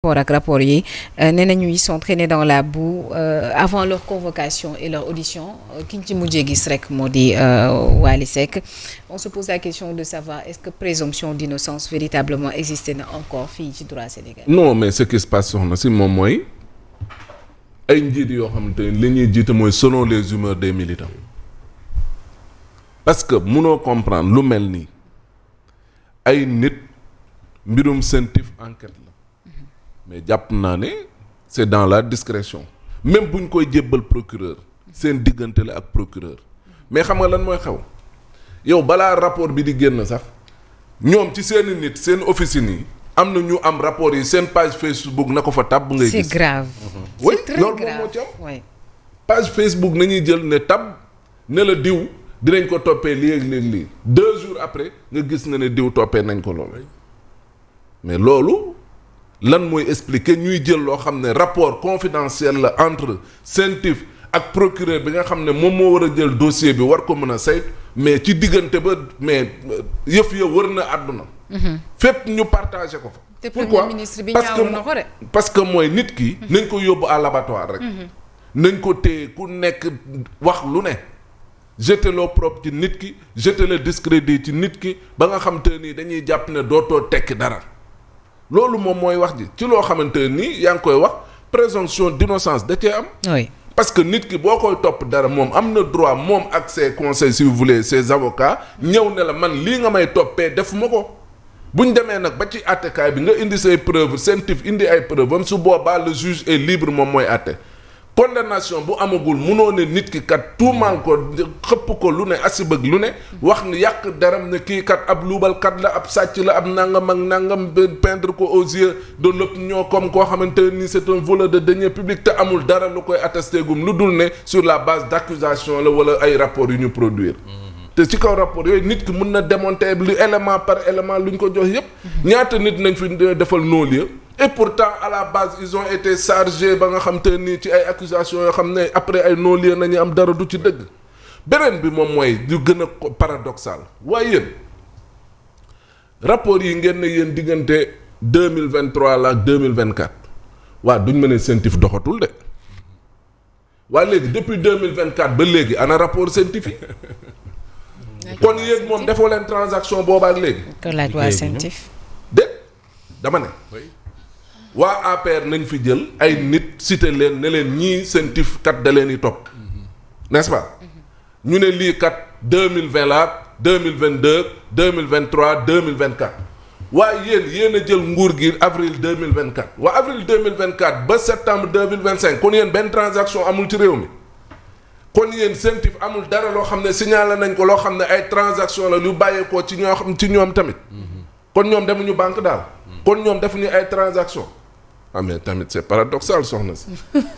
ak rapport yi nee nañu ils sont traînés dans la boue avant leur convocation et leur audition ki ñu ci mujjee gis rek moo di Wally Seck. On se pose la question de savoir est-ce que présomption d'innocence véritablement existé na encore fii ci droit sénégalais. Non, mais ce qui se passe soxna si moom mooy ay njiit yoo xamante ne li ñuy jiite mooy selon les humeurs des militants parce que munoo comprendre lu mel nii ay nit mbirum sentif enquête la. Mais jàpp naa ne c'est dans la discrétion même bu ñu koy jébbal procureur seen diggante la ak procureur mais xam nga lan mooy xew yow balaa rapport bi di génn sax ñoom ci seeni nit seen officine yi am na ñu am rapport yi seen page Facebook na ko fa tàbb ngay gis. C'est grave. Oui, c'est très loolu grave. moom moo ci am. Oui. Page Facebook nañuy jël ne tab ne la diw dinañ ko toppee léegi 2 jours après nga gis na ne diw toppee nañ ko loolu mais loolu. lan mooy expliquer ñuy jël loo xam ne rapport confidentiel la entre CENTIF ak procureur bi nga xam ne moom moo war a jël dossier bi war ko mën a saytu mais ci diggante ba mais yëf ya wër na àdduna. fépp ñu partagé ko fa. te premier ministre bi ñaawlu na ko de. parce que mooy nit ki. nañ ko yóbbu à l'abattoir rek. nañ ko téye ku nekk wax lu ne. jeter l'opprobre ci nit ki jeter le discrédit ci nit ki ba nga xam te nii dañuy jàpp ne dootoo tekki dara. loolu moom mooy wax ji ci loo xamante nii yaa ngi koy wax présomption d'innocence da cee am. oui parce que nit ki boo koy topp dara moom am na droit moom ak ses conseils si vous voulez ses avocats ñëw ne la man lii nga may toppee def ma ko bu ñu demee nag ba ci àttekaay bi nga indi say preuves CENTIF indi ay preuves am su boobaa le juge est libre moom mooy àtte. condamnation bu amagul munoo ne nit ki kat tuumaal ko xëpp ko lu ne asibëg lu ne wax ni yàq daram ne kii kat ab luubalkat la ab sàcc la ab nangam ak nangam peindre ko aux yeux de l'opinion comme koo xamante ni c'est un voleur de deniers publics te amul dara lu koy attesté gum lu dul ne sur la base d'accusation la wala ay rapports yu ñu produire te ci kaw rapport yooyu nit ki mun na démonter lu élément par élément lu ñu ko jox yépp ñaata nit nañ fi defal non-lieu et pourtant à la base ils ont été chargés ba nga xam te nii ci ay accusations yoo xam ne après ay non-lieu nañu am dara du ci dëgg beneen bi moom mooy lu gën a paradoxal waaye yéen rapport yi ngeen ne yéen diggante 2023 la ak 2024 waa duñ mën a CENTIF doxatul de waa léegi depuis 2024 ba léegi ana rapport CENTIF kon yéen moom defoo leen transaction boobaa ak léegi. ko laaj waa CENTIF. de dama ne. waa APR nañ fi jël ay nit cité leen ne leen ñii CENTIF kat da leen di topp n'est-ce pas ñu ne lii kat 2020 la 2022 2023 2024 waaye yéen a jël nguur gi avril 2024 waa avril 2024 ba septembre 2025 kon yéen benn transaction amul ci réew mi kon yéen CENTIF amul dara loo xam ne signalé nañ ko loo xam ne ay transaction la lu bàyyeekoo ci ñoo xam ci ñoom tamit kon ñoom demuñu banque daal kon ñoom defuñu ay transaction ah mais tamit c'est paradoxal soxna si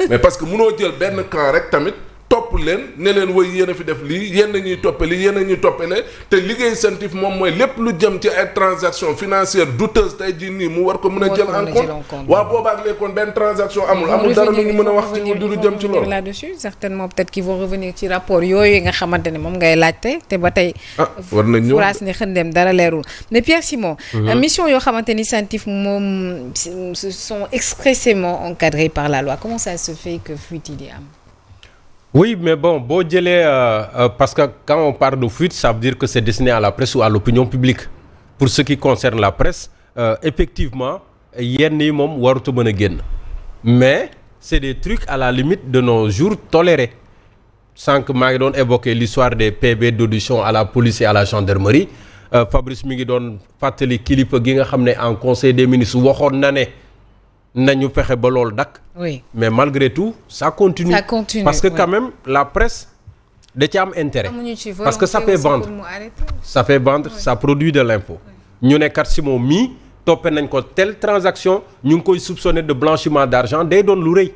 mais parce que munoo jël benn camp rek tamit topp leen ne leen woy yéen a fi def lii yéen a ñuy toppe lii yéen a ñuy toppale te liggéey CENTIF moom mooy lépp lu jëm ci ay transactions financières douteuses tey jii nii mu war ko mën a jël en compte waaw boobaak léegi kon benn transaction amul dara lu ñu mën a wax ci lu jëm ci loolu là-dessus certainement peut-être qu'ils vont revenir ci rapport yooyu nga xamante ne moom ngay laajte te ba tey war nañ ñëw furaas ne xëndem dara leerul mais Pierre Simon mission yoo xamante ni CENTIF moom sont expressément encadrées par la loi comment ça se fait que fuite yi di am. Oui, mais bon, boo jëlee parce que quand on parle de fuite, ça veut dire que c'est destiné à la presse ou à l'opinion publique. Pour ce qui concerne la presse, effectivement, yenn yi moom warut a mën a génn. Mais c'est des trucs à la limite de nos jours tolérés. Sànq maa ngi doon évoquer l'histoire des PV d'audition à la police et à la gendarmerie. Fabrice mi ngi doon fàttali kilifa gi nga xam ne en conseil des ministres waxoon na ne nañu fexe ba loolu dakk. Oui. Mais malgré tout, ça continue. Ça continue. Parce que oui. quand même, la presse, da ci am intérêt. Parce que ça fait vendre. Ça fait vendre, ça produit de l'info. ñu ne kat Simon mii toppee nañ ko telle transaction ñu ngi koy soupçonner de blanchiment d'argent day doon lu rëy.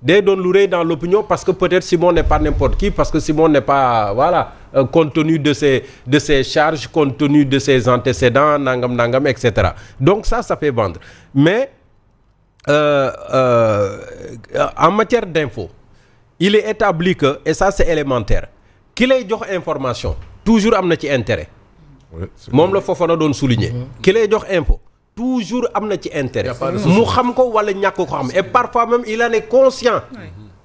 Day doon lu rëy dans l'opinion parce que peut-être Simon n'est pas n'importe qui, parce que Simon n'est pas, voilà, compte tenu de ses charges, compte tenu de ses antécédents, nangam, etc. Donc ça fait vendre. Mais en matière d'info il est établi que et ça c'est élémentaire ki lay jox information toujours am na ci intérêt moom la Fofana doon souligner ki lay jox info toujours am na ci intérêt mu xam ko wala ñàkk ko xam et parfois même il en est conscient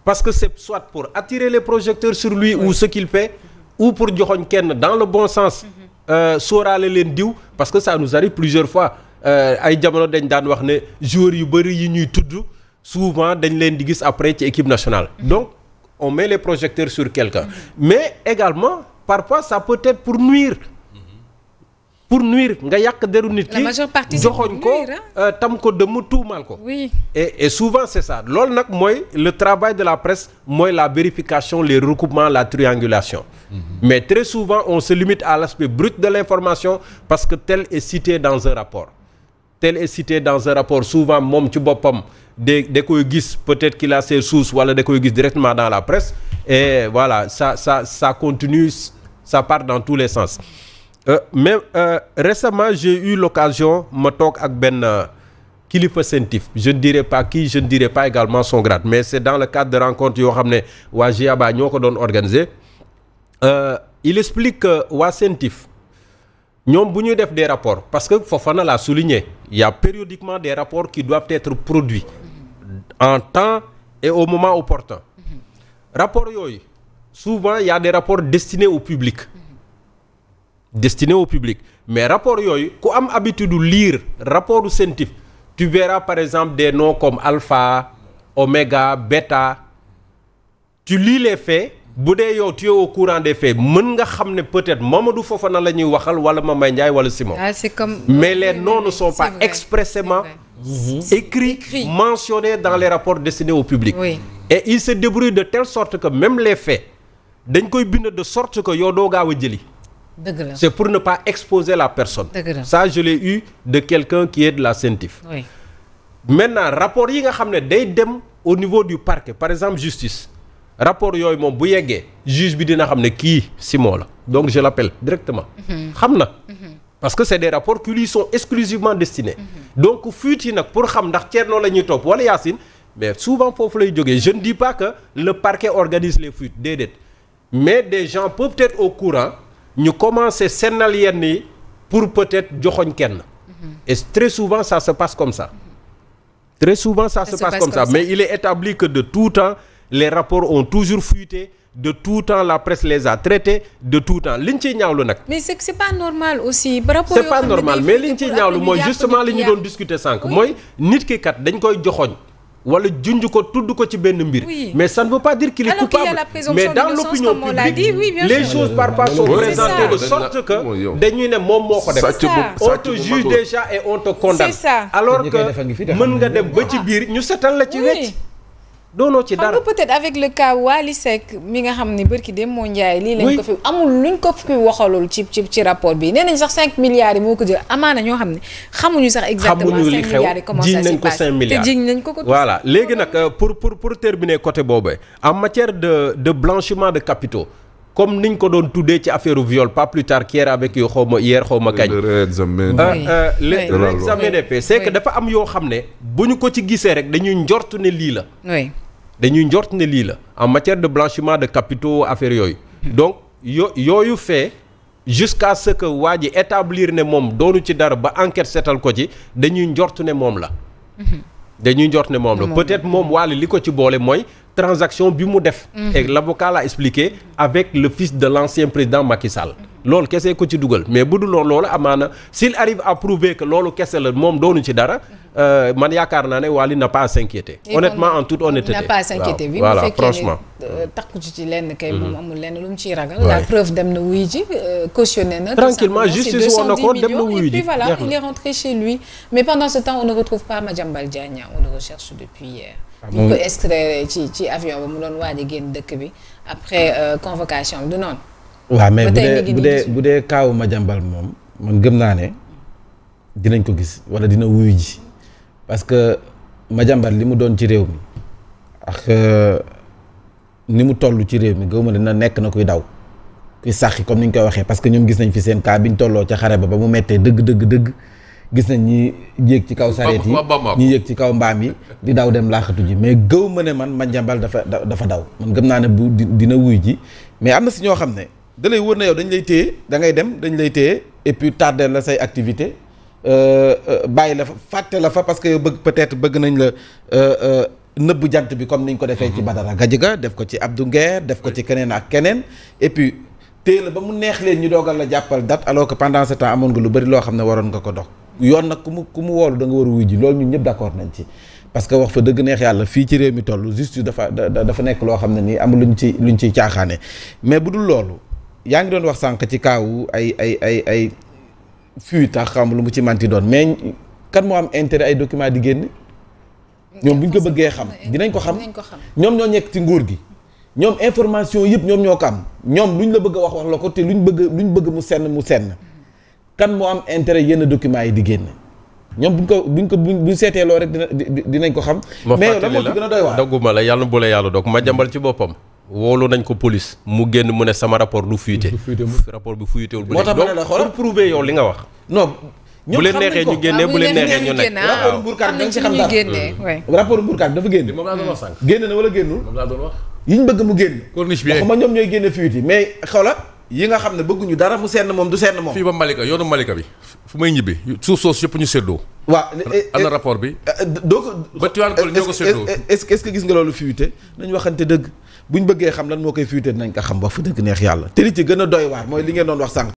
parce que c'est soit pour attirer les projecteurs sur lui ou ce qu'il fait ou pour joxoñ kenn dans le bon sens sóoraale leen diw parce que ça nous arrive plusieurs fois ay jamono dañ daan wax ne joueurs yu bëri yi ñuy tudd souvent dañ leen di gis après ci équipe nationale donc on met les projecteurs sur quelqu'un mais également parfois ça peut être pour nuire nga yàq deru nit ki joxoñ ko tam ko dëmm tuumal ko et souvent c'est ça loolu nag mooy le travail de la presse mooy la vérification les recoupements la triangulation mais très souvent on se limite à l'aspect brut de l'information parce que tel est cité dans un rapport souvent moom ci boppam da koy gis peut-être qu'il a ses sources wala da koy gis directement dans la presse et voilà ça continue ça part dans tous les sens mais récemment j'ai eu l'occasion ma toog ak benn kilifa sentif je ne dirai pas qui je ne dirai pas également son grade mais c'est dans le cadre de rencontres yoo xam ne waa GIABA ñoo ko doon organiser il explique que waa sentif ñoom bu ñuy def des rapports parce que Fofana l'a souligné il y a périodiquement des rapports qui doivent être produits en temps et au moment opportun rapports yooyu souvent il y a des rapports destinés au public mais rapport yooyu ku am habitude de lire rapport du CENTIF tu verras par exemple des noms comme alpha oméga bêta tu lis les faits bu dee yow tu es au courant des faits mën nga xam ne peut-être Mamadou Fofana la ñuy waxal wala Mbaye Ndiaye wala Simon mais les noms ne sont pas expressément écrits mentionnés dans les rapports destinés au public et il se débrouille de telle sorte que même les faits dañ koy bind de sorte que yow doo gaaw a jëli c'est pour ne pas exposer la personne ça je l'ai eu de quelqu'un qui est de la CENTIF maintenant rapport yi nga xam ne day dem au niveau du parquet par exemple justice rapport yooyu moom bu yeggee juge bi dina xam ne kii Simon la donc je l'appelle directement xam na parce que c'est des rapports qui lui sont exclusivement destinés donc fuite yi nag pour xam ndax Thierno la ñuy topp wala Yacine mais souvent foofu lay jógee je ne dis pas que le parquet organise les fuites déedéet mais des gens peuvent être au courant ñu commencer sennal yenn yi pour peut-être joxoñ kenn et très souvent ça se passe comme ça mais il est établi que de tout temps les rapports ont toujours fuité de tout temps la presse les a traités de tout temps liñ ciy ñaawlu nag. mais c'est pas normal aussi. c'est pas normal mais liñ ciy ñaawlu mooy justement li ñu doon discuter sànq. mooy nit ki kat dañ koy joxoñ wala junj ko tudd ko ci benn mbir. mais ça ne veut pas dire qu'il est coupable mais dans l'opinion publique les choses parfois sont présentées de sorte que dañuy ne moom moo ko def. on te juge déjà et on te condamne. alors que mën nga dem ba ci biir ñu setal la ci wecc. doonoo ci dara peut-être avec le cas Wally Seck mi nga xam ni barki dem moo njaay lii lañ ko fi amul luñ ko fi waxalul ci rapport bi nee nañ sax 5 milliards yi moo ko jël amaana ñoo xam ne xamuñu sax exactement 5 milliards yi comment ça s'est passé te jiñ nañ ko voilà léegi nag pour terminer côté boobu en matière de blanchiment de capitaux comme niñ ko doon tuddee ci affaire viol pas plus tard qu'hier avec yow xaw ma kañ l'examen des faits c'est que dafa am yoo xam ne bu ñu ko ci gisee rek dañuy njort ne lii la en matière de blanchiment de capitaux affaire yooyu donc yooyu fait jusqu'à ce que waa ji établir ne moom doonu ci dara ba enquête seetal ko ci dañuy njort ne moom la peut-être moom Wally li ko ci boole mooy transaction bi mu def et l'avocat l'a expliqué avec le fils de l'ancien président Macky Sall loolu kese ko ci dugal mais bu dul loolu amaana s'il arrive à prouver que loolu kese la moom doonu ci dara man yaakaar naa ne Wally n'a pas à s'inquiéter honnêtement en toute honnêteté n'a pas à s'inquiéter bi voilà franchement takku ci lenn kay moom amul lenn lu mu ciy ragal la preuve dem na wuy ji cautionné na tranquillement justice woon na ko dem na wuy ji et puis voilà il est rentré chez lui mais pendant ce temps on ne retrouve pas Madiambal Diagne on le recherche depuis hier ñu ko extrait ci avion ba mu doon waaj a génn dëkk bi après convocation bi du noonu waaw mais bu dee kaawu Madiambal moom man gëm naa ne dinañ ko gis wala dina wuyu ji parce que Madiambal li mu doon ci réew mi ak ni mu toll ci réew mi gëw ma dina nekk na kuy daw kuy sàqi comme ni ñu koy waxee parce que ñoom gis nañ fi seen cas bi ñu tolloo ca xare ba mu mettee dëgg gis nañ ñi yéeg ci kaw sareet yi ñi yéeg ci kaw mbaam yi di daw dem laaxatu ji mais gëw ma ne man Madiambal dafa daw man gëm naa ne bu dina wuyu ji mais am na si ñoo xam ne da lay wër na yow dañ lay téye da ngay dem dañ lay téye et puis tarder la say activité bàyyi la fa fàtte la fa parce que peut-être bëgg nañ la nëbb jant bi comme niñ ko defee ci Badara Gadiaga def ko ci Abdou Nguer def ko ci keneen ak keneen et puis téye la ba mu neex leen ñu doogal la jàppal date alors que pendant ce temps amoon nga lu bari loo xam ne waroon nga ko dox yoon nag ku mu woolu da nga war a wuy ji loolu ñun ñëpp d'accord nañ ci parce que wax fa dëgg neex yàlla fii ci réew mi toll justice dafa nekk loo xam ne nii amul luñ ciy caaxaane mais bu dul loolu yaa ngi doon wax sànq ci kaawu ay fuite tax xam lu mu ci manti doon mais kan moo am intérêt ay documents di génn ñoom bu ñu ko bëggee xam dinañ ko xam ñoom ñoo nekk ci nguur gi ñoom information yëpp ñoom ñoo ko am ñoom luñ la bëgg a wax la ko te luñ bëgg mu senn kan moo am intérêt yenn documents yi di génn ñoom buñ seetee loo rek dinañ ko xam. mais la moo ci gën a doy waar dogguma la yàlla bu la yàlla dog Madiambal ci boppam. woolu nañ ko police mu génn mu ne sama rapport du fuité. rapport bi fuitéwul. moo tax ma ne la xoolal pour prouver yow li nga wax. non. bu leen neexee ñu génnee bu leen neexee ñu nekk rapport Mbourkat da nga ci xam dara rapport Mbourkat dafa génn. moom laa doon wax sànq. génn na wala génnul. moom laa doon wax. yi ñu bëgg mu génn. corniche bi waxuma ñoom ñooy génne fuite yi mais xawla yi nga xam ne bëgguñu dara mu senn moom du senn moom. fii ba Malika yoonu Malika bi fu may ñibbi suuf soosu yëpp ñu séddoo. waaw am na rapport bi. doo ko ba Tivaouane Peulh ñoo ko séddoo. est-ce que gis nga loolu fuite nañ waxante dëgg buñ bëggee xam lan moo koy fuite dinañ ko xam ba fa dëgg neex yàlla te li ci gën a doy waar mooy li ngeen doon wax sànq